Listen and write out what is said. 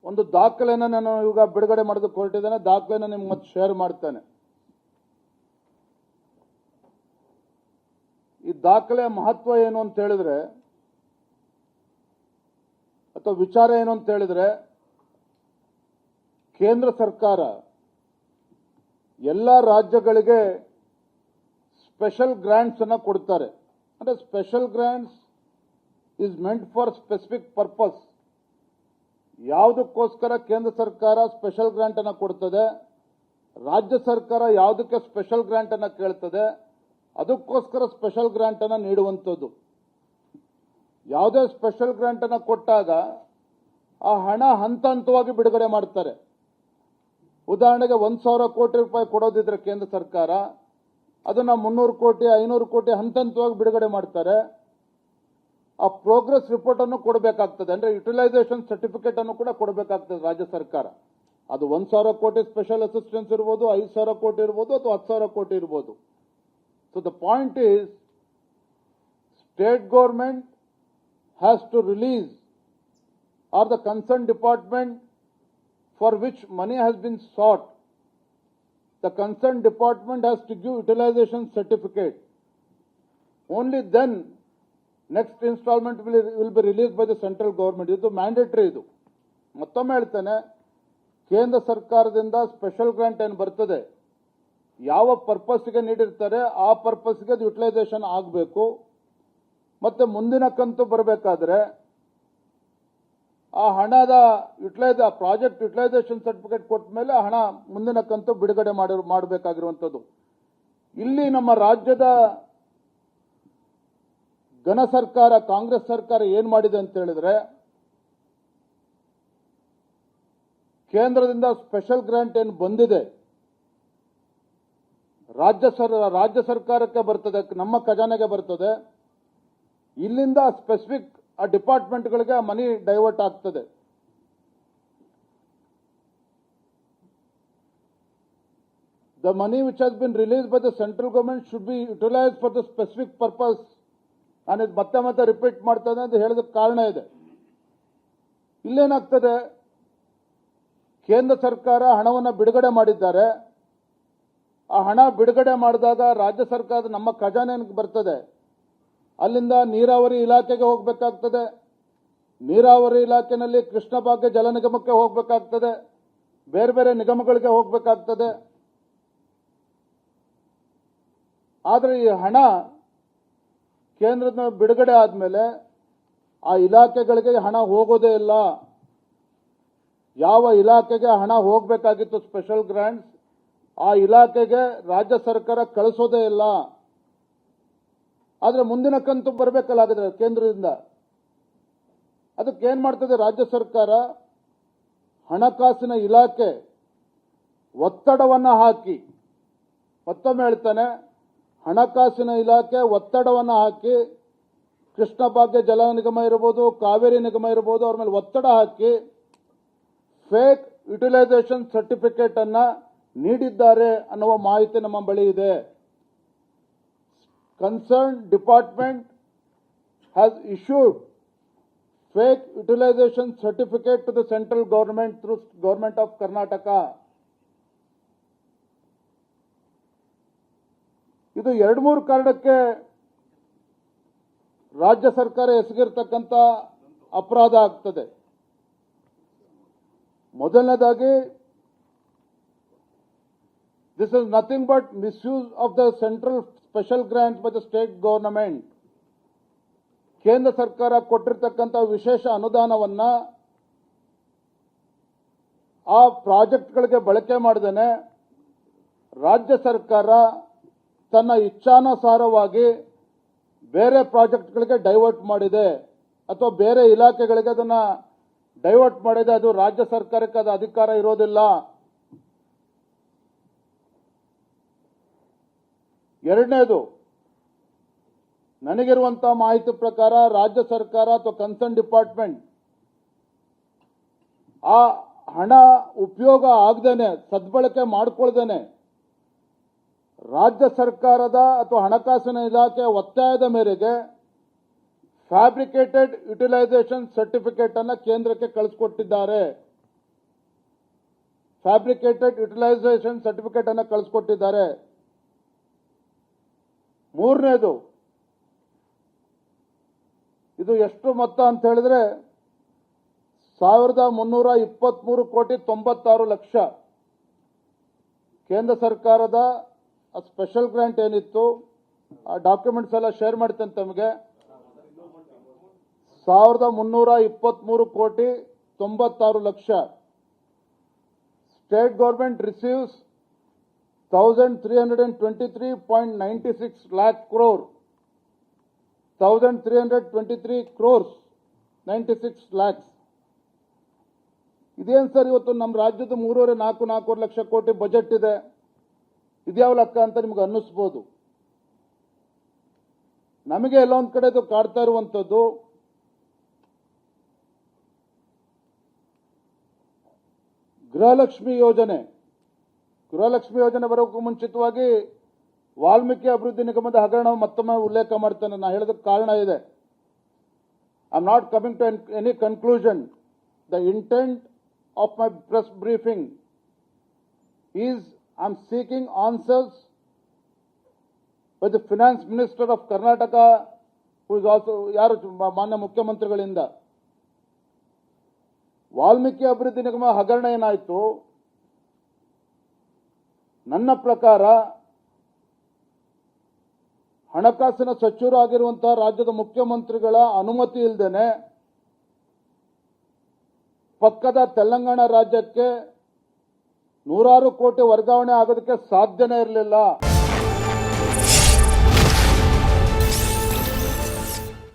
ಒಂದು ದಾಖಲೆನ ನಾನು ಈಗ ಬಿಡುಗಡೆ ಮಾಡೋದಕ್ಕೆ ಹೊರಟಿದ್ದೇನೆ. ದಾಖಲೆನ ನಿಮ್ಗೆ ಮತ್ತೆ ಶೇರ್ ಮಾಡ್ತೇನೆ. ಈ ದಾಖಲೆಯ ಮಹತ್ವ ಏನು ಅಂತ ಹೇಳಿದ್ರೆ, ಅಥವಾ ವಿಚಾರ ಏನು ಅಂತ ಹೇಳಿದ್ರೆ, ಕೇಂದ್ರ ಸರ್ಕಾರ ಎಲ್ಲ ರಾಜ್ಯಗಳಿಗೆ ಸ್ಪೆಷಲ್ ಗ್ರಾಂಟ್ಸ್ ಅನ್ನು ಕೊಡ್ತಾರೆ. ಅಂದ್ರೆ special grants is meant for specific purpose. ಯಾವುದಕ್ಕೋಸ್ಕರ ಕೇಂದ್ರ ಸರ್ಕಾರ ಸ್ಪೆಷಲ್ ಗ್ರಾಂಟ್ ಅನ್ನು ಕೊಡ್ತದೆ, ರಾಜ್ಯ ಸರ್ಕಾರ ಯಾವುದಕ್ಕೆ ಸ್ಪೆಷಲ್ ಗ್ರಾಂಟ್ ಅನ್ನು ಕೇಳ್ತದೆ, ಅದಕ್ಕೋಸ್ಕರ ಸ್ಪೆಷಲ್ ಗ್ರಾಂಟ್ ಅನ್ನು ನೀಡುವಂಥದ್ದು. ಯಾವುದೇ ಸ್ಪೆಷಲ್ ಗ್ರಾಂಟ್ ಅನ್ನು ಕೊಟ್ಟಾಗ ಆ ಹಣ ಹಂತ ಹಂತವಾಗಿ ಬಿಡುಗಡೆ ಮಾಡ್ತಾರೆ. ಉದಾಹರಣೆಗೆ 1,000 ಕೋಟಿ ರೂಪಾಯಿ ಕೊಡೋದಿದ್ರೆ ಕೇಂದ್ರ ಸರ್ಕಾರ ಅದನ್ನ 300 ಕೋಟಿ 500 ಕೋಟಿ ಹಂತ ಹಂತವಾಗಿ ಬಿಡುಗಡೆ ಮಾಡ್ತಾರೆ. ಆ ಪ್ರೋಗ್ರೆಸ್ ರಿಪೋರ್ಟ್ ಅನ್ನು ಕೊಡಬೇಕಾಗ್ತದೆ. ಅಂದ್ರೆ ಯುಟಿಲೈಸೇಷನ್ ಸರ್ಟಿಫಿಕೇಟ್ ಅನ್ನು ಕೂಡ ಕೊಡಬೇಕಾಗ್ತದೆ ರಾಜ್ಯ ಸರ್ಕಾರ. ಅದು 1,000 ಕೋಟಿ ಸ್ಪೆಷಲ್ ಅಸಿಸ್ಟೆನ್ಸ್ ಇರ್ಬೋದು, 5,000 ಕೋಟಿ ಇರ್ಬೋದು, ಅಥವಾ 10,000 ಕೋಟಿ ಇರ್ಬೋದು. So the point is, state government has to release or the concerned department for which money has been sought, the concerned department has to give utilization certificate. Only then next installment will be released by the central government. ಇದು mandatory. ಇದು ಮತ್ತೊಮ್ಮೆ ಹೇಳ್ತೇನೆ, ಕೇಂದ್ರ ಸರ್ಕಾರದಿಂದ special grant ಏನು ಬರ್ತದೆ, ಯಾವ ಪರ್ಪಸ್ಗೆ ನೀಡಿರ್ತಾರೆ ಆ ಪರ್ಪಸ್ಗೆ ಅದು ಯುಟಿಲೈಸೇಷನ್ ಆಗಬೇಕು. ಮತ್ತೆ ಮುಂದಿನ ಕಂತು ಬರಬೇಕಾದ್ರೆ ಆ ಹಣದ ಪ್ರಾಜೆಕ್ಟ್ ಯುಟಿಲೈಸೇಷನ್ ಸರ್ಟಿಫಿಕೇಟ್ ಕೊಟ್ಟ ಮೇಲೆ ಆ ಹಣ ಮುಂದಿನ ಕಂತು ಬಿಡುಗಡೆ ಮಾಡಬೇಕಾಗಿರುವಂಥದ್ದು. ಇಲ್ಲಿ ನಮ್ಮ ರಾಜ್ಯದ ಘನ ಸರ್ಕಾರ, ಕಾಂಗ್ರೆಸ್ ಸರ್ಕಾರ ಏನ್ ಮಾಡಿದೆ ಅಂತ ಹೇಳಿದ್ರೆ, ಕೇಂದ್ರದಿಂದ ಸ್ಪೆಷಲ್ ಗ್ರಾಂಟ್ ಏನು ಬಂದಿದೆ ರಾಜ್ಯ ಸರ್ಕಾರಕ್ಕೆ ಬರ್ತದೆ, ನಮ್ಮ ಖಜಾನೆಗೆ ಬರ್ತದೆ. ಇಲ್ಲಿಂದ ಸ್ಪೆಸಿಫಿಕ್ ಆ ಡಿಪಾರ್ಟ್ಮೆಂಟ್ಗಳಿಗೆ ಮನಿ ಡೈವರ್ಟ್ ಆಗ್ತದೆ. The money which has been released by the central government should be utilized for the specific purpose. ನಾನು ಇದು ಮತ್ತೆ ಮತ್ತೆ ರಿಪೀಟ್ ಮಾಡ್ತೇನೆ ಅಂತ ಹೇಳೋದಕ್ಕೆ ಕಾರಣ ಇದೆ. ಇಲ್ಲೇನಾಗ್ತದೆ, ಕೇಂದ್ರ ಸರ್ಕಾರ ಹಣವನ್ನು ಬಿಡುಗಡೆ ಮಾಡಿದ್ದಾರೆ. ಆ ಹಣ ಬಿಡುಗಡೆ ಮಾಡಿದಾಗ ರಾಜ್ಯ ಸರ್ಕಾರದ ನಮ್ಮ ಖಜಾನೆಗೆ ಬರ್ತದೆ. ಅಲ್ಲಿಂದ ನೀರಾವರಿ ಇಲಾಖೆಗೆ ಹೋಗಬೇಕಾಗ್ತದೆ. ನೀರಾವರಿ ಇಲಾಖೆಯಲ್ಲಿ ಕೃಷ್ಣ ಭಾಗ್ಯ ಜಲ ನಿಗಮಕ್ಕೆ ಹೋಗಬೇಕಾಗ್ತದೆ, ಬೇರೆ ಬೇರೆ ನಿಗಮಗಳಿಗೆ ಹೋಗಬೇಕಾಗ್ತದೆ. ಆದರೆ ಈ ಹಣ ಕೇಂದ್ರದ ಬಿಡುಗಡೆ ಆದಮೇಲೆ ಆ ಇಲಾಖೆಗಳಿಗೆ ಹಣ ಹೋಗೋದೇ ಇಲ್ಲ. ಯಾವ ಇಲಾಖೆಗೆ ಹಣ ಹೋಗಬೇಕಾಗಿತ್ತು ಸ್ಪೆಷಲ್ ಗ್ರಾಂಟ್ಸ್, ಆ ಇಲಾಖೆಗೆ ರಾಜ್ಯ ಸರ್ಕಾರ ಕಳಿಸೋದೇ ಇಲ್ಲ. ಆದರೆ ಮುಂದಿನ ಕಂತು ಬರಬೇಕಲ್ಲ ಹಾಗಾದ್ರೆ ಕೇಂದ್ರದಿಂದ. ಅದಕ್ಕೆ ಏನ್ ಮಾಡ್ತದೆ ರಾಜ್ಯ ಸರ್ಕಾರ, ಹಣಕಾಸಿನ ಇಲಾಖೆ ಒತ್ತಡವನ್ನು ಹಾಕಿ, ಮತ್ತೊಮ್ಮೆ ಹೇಳ್ತಾನೆ, ಹಣಕಾಸಿನ ಇಲಾಖೆ ಒತ್ತಡವನ್ನು ಹಾಕಿ, ಕೃಷ್ಣ ಭಾಗ್ಯ ಜಲ ನಿಗಮ ಇರಬಹುದು, ಕಾವೇರಿ ನಿಗಮ ಇರಬಹುದು, ಅವ್ರ ಮೇಲೆ ಒತ್ತಡ ಹಾಕಿ ಫೇಕ್ ಯುಟಿಲೈಸೇಷನ್ ಸರ್ಟಿಫಿಕೇಟ್ ಅನ್ನ ನೀಡಿದ್ದಾರೆ ಅನ್ನುವ ಮಾಹಿತಿ ನಮ್ಮ ಬಳಿ ಇದೆ. Concerned department has issued fake utilization certificate to the central government through Government of Karnataka. ಇದು 2-3 ಕಾರಣಕ್ಕೆ ರಾಜ್ಯ ಸರ್ಕಾರ ಎಸಗಿರ್ತಕ್ಕಂಥ ಅಪರಾಧ ಆಗ್ತದೆ. ಮೊದಲನೇದಾಗಿ, this is nothing but misuse of the central special grants by the state government. ಕೇಂದ್ರ ಸರ್ಕಾರ ಕೊಟ್ಟಿರ್ತಕ್ಕಂಥ ವಿಶೇಷ ಅನುದಾನವನ್ನ ಆ ಪ್ರಾಜೆಕ್ಟ್ಗಳಿಗೆ ಬಳಕೆ ಮಾಡದೇನೆ ರಾಜ್ಯ ಸರ್ಕಾರ ತನ್ನ ಇಚ್ಛಾನುಸಾರವಾಗಿ ಬೇರೆ ಪ್ರಾಜೆಕ್ಟ್ಗಳಿಗೆ ಡೈವರ್ಟ್ ಮಾಡಿದೆ, ಅಥವಾ ಬೇರೆ ಇಲಾಖೆಗಳಿಗೆ ಅದನ್ನ ಡೈವರ್ಟ್ ಮಾಡಿದೆ. ಅದು ರಾಜ್ಯ ಸರ್ಕಾರಕ್ಕೆ ಅದು ಅಧಿಕಾರ ಇರೋದಿಲ್ಲ. ಎರಡನೇದು, ನನಗಿರುವಂತಹ ಮಾಹಿತಿ ಪ್ರಕಾರ ರಾಜ್ಯ ಸರ್ಕಾರ ಅಥವಾ ಕನ್ಸರ್ನ್ ಡಿಪಾರ್ಟ್ಮೆಂಟ್ ಆ ಹಣ ಉಪಯೋಗ ಆಗದೇನೆ, ಸದ್ಬಳಕೆ ಮಾಡಿಕೊಳ್ಳದೇನೆ, ರಾಜ್ಯ ಸರ್ಕಾರದ ಅಥವಾ ಹಣಕಾಸಿನ ಇಲಾಖೆಯ ಒತ್ತಾಯದ ಮೇರೆಗೆ ಫ್ಯಾಬ್ರಿಕೇಟೆಡ್ ಯುಟಿಲೈಸೇಷನ್ ಸರ್ಟಿಫಿಕೇಟ್ ಅನ್ನು ಕೇಂದ್ರಕ್ಕೆ ಕಳಿಸಿಕೊಟ್ಟಿದ್ದಾರೆ. ಫ್ಯಾಬ್ರಿಕೇಟೆಡ್ ಯುಟಿಲೈಸೇಷನ್ ಸರ್ಟಿಫಿಕೇಟ್ ಅನ್ನು ಕಳಿಸ್ಕೊಟ್ಟಿದ್ದಾರೆ. ಮೂರನೇದು, ಇದು ಎಷ್ಟು ಮೊತ್ತ ಅಂತ ಹೇಳಿದ್ರೆ 1323 ಕೋಟಿ 96 ಲಕ್ಷ ಕೇಂದ್ರ ಸರ್ಕಾರದ ಸ್ಪೆಷಲ್ ಗ್ರಾಂಟ್ ಏನಿತ್ತು, ಆ ಡಾಕ್ಯುಮೆಂಟ್ಸ್ ಎಲ್ಲ ಶೇರ್ ಮಾಡ್ತೇನೆ ತಮಗೆ. 1323 ಕೋಟಿ 96 lakh. State government receives 1323.96 lakh crore. 1323 crores 96 lakhs. ಇದೇನು ಸರ್, ಇವತ್ತು ನಮ್ಮ ರಾಜ್ಯದ 3.5-4 ಲಕ್ಷ ಕೋಟಿ ಬಜೆಟ್ ಇದೆ, ಇದ್ಯಾವ ಲೆಕ್ಕ ಅಂತ ನಿಮ್ಗೆ ಅನ್ನಿಸ್ಬೋದು. ನಮಗೆ ಎಲ್ಲ ಒಂದ್ ಕಡೆ ಇದು ಕಾಡ್ತಾ ಇರುವಂತದ್ದು ಗೃಹಲಕ್ಷ್ಮಿ ಯೋಜನೆ. ಗೃಹಲಕ್ಷ್ಮಿ ಯೋಜನೆ ಬರೋಕ್ಕೂ ಮುಂಚಿತವಾಗಿ ವಾಲ್ಮೀಕಿ ಅಭಿವೃದ್ಧಿ ನಿಗಮದ ಹಗರಣ ಮತ್ತೊಮ್ಮೆ ಉಲ್ಲೇಖ ಮಾಡ್ತೇನೆ. ನಾನು ಹೇಳೋದಕ್ಕೆ ಕಾರಣ ಇದೆ. I am not coming to any conclusion. The intent of my press briefing is I am seeking answers by the Finance Minister of Karnataka, who is also ಮಾನ್ಯ ಮುಖ್ಯಮಂತ್ರಿಗಳಿಂದ. ವಾಲ್ಮೀಕಿ ಅಭಿವೃದ್ಧಿ ನಿಗಮ ಹಗರಣ ಏನಾಯಿತು, ನನ್ನ ಪ್ರಕಾರ ಹಣಕಾಸಿನ ಸಚಿವರು ಆಗಿರುವಂತಹ ರಾಜ್ಯದ ಮುಖ್ಯಮಂತ್ರಿಗಳ ಅನುಮತಿ ಇಲ್ಲದೇನೆ ಪಕ್ಕದ ತೆಲಂಗಾಣ ರಾಜ್ಯಕ್ಕೆ 100 ಕೋಟಿ ವರ್ಗಾವಣೆ ಆಗೋದಕ್ಕೆ ಸಾಧ್ಯನೇ ಇರಲಿಲ್ಲ.